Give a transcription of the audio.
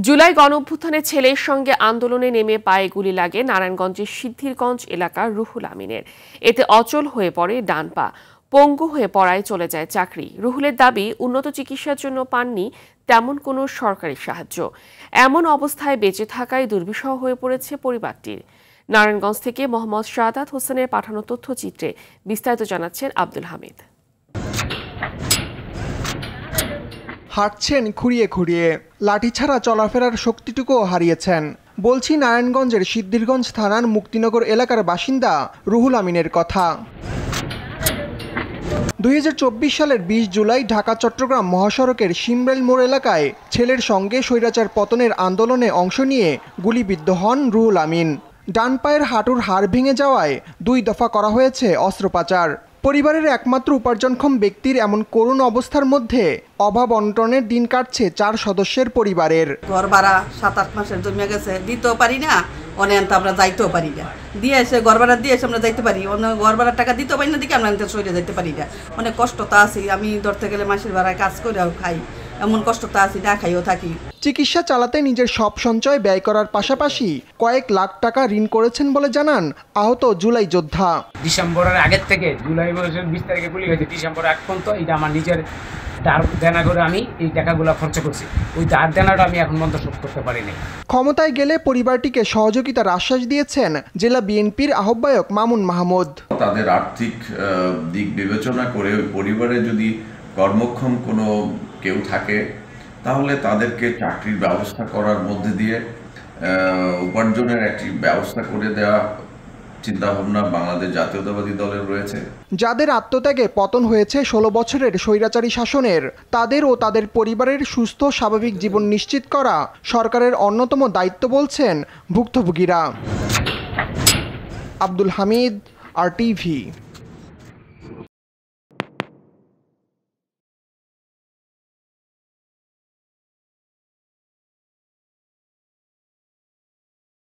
জুলাই গণঅভ্যুত্থানে ছেলের সঙ্গে আন্দোলনে নেমে পায়ে গুলি লাগে নারায়ণগঞ্জের সিদ্ধিরগঞ্জ এলাকার রুহুল আমিনের। এতে অচল হয়ে পড়ে ডান পা, পঙ্গু হয়ে পড়ায় চলে যায় চাকরি। রুহুলের দাবি, উন্নত চিকিৎসার জন্য পাননি তেমন কোনো সরকারি সাহায্য। এমন অবস্থায় বেঁচে থাকায় দুর্বিষহ হয়ে পড়েছে পরিবারটির। নারায়ণগঞ্জ থেকে মোহাম্মদ শাহাদাত হোসেনের পাঠানো তথ্যচিত্রে বিস্তারিত জানাচ্ছেন আব্দুল হামিদ। হাঁটছেন খুঁড়িয়ে খুঁড়িয়ে, লাঠি ছাড়া চলাফেরার শক্তিটুকুও হারিয়েছেন। বলছি নারায়ণগঞ্জের সিদ্ধিরগঞ্জ থানার মুক্তিনগর এলাকার বাসিন্দা রুহুল আমিনের কথা। 2024 সালের 20 জুলাই ঢাকা চট্টগ্রাম মহাসড়কের শিমরাইল মোড় এলাকায় ছেলের সঙ্গে স্বৈরাচার পতনের আন্দোলনে অংশ নিয়ে গুলিবিদ্ধ হন রুহুল আমিন। ডান পায়ের হাঁটুর হাড় ভেঙে যাওয়ায় 2 দফা করা হয়েছে অস্ত্রোপচার। পরিবারের একমাত্র উপার্জনক্ষম ব্যক্তির এমন করুণ অবস্থার মধ্যে অভাব অনটনের দিন কাটছে 4 সদস্যের পরিবারের। ঘর ভাড়া 7-8 মাসের জমিয়া গেছে, দিতেও পারি না, অনেক আমরা যাইতেও পারি না। দিয়ে এসে ঘর ভাড়া দিয়ে এসে আমরা যাইতে পারি, ঘর ভাড়ার টাকা দিতেও পারি না, দিকে আমরা সরে যাইতে পারি না। অনেক কষ্ট তো আছি, আমি ধরতে গেলে মাসের ভাড়ায় কাজ করেও খাই, এমন কষ্ট তো আছি, না খাইও থাকি। চিকিৎসা চালাতে নিজের সব সঞ্চয় ব্যয় করার পাশাপাশি কয়েক লাখ টাকা ঋণ করেছেন বলে জানান আহত জুলাই যোদ্ধা। ডিসেম্বরের আগের থেকে জুলাই মাসের 20 তারিখে গুলি হয়েছে, ডিসেম্বর আগ পর্যন্ত এটা আমার নিজের ধার দেনা করে আমি এই টাকাগুলো খরচ করছি। ওই ধার দেনাটা আমি এখন পর্যন্ত শোধ করতে পারিনি। ক্ষমতায় গেলে পরিবারটিকে সহযোগিতার আশ্বাস দিয়েছেন জেলা বিএনপির আহ্বায়ক মামুন মাহমুদ। তাদের আর্থিক দিক বিবেচনা করে ওই পরিবারে যদি কর্মক্ষম কোনো কেউ থাকে তাহলে তাদেরকে চাকরির ব্যবস্থা করার মধ্যে দিয়ে উপার্জনের একটি ব্যবস্থা করে দেওয়া চিন্তাভাবনা বাংলাদেশ জাতীয়তাবাদী দলের রয়েছে। যাদের আত্মত্যাগে পতন হয়েছে 16 বছরের স্বৈরাচারী শাসনের, তাদের ও তাদের পরিবারের সুস্থ স্বাভাবিক জীবন নিশ্চিত করা সরকারের অন্যতম দায়িত্ব বলছেন ভুক্তভোগীরা। আব্দুল হামিদ, RTV।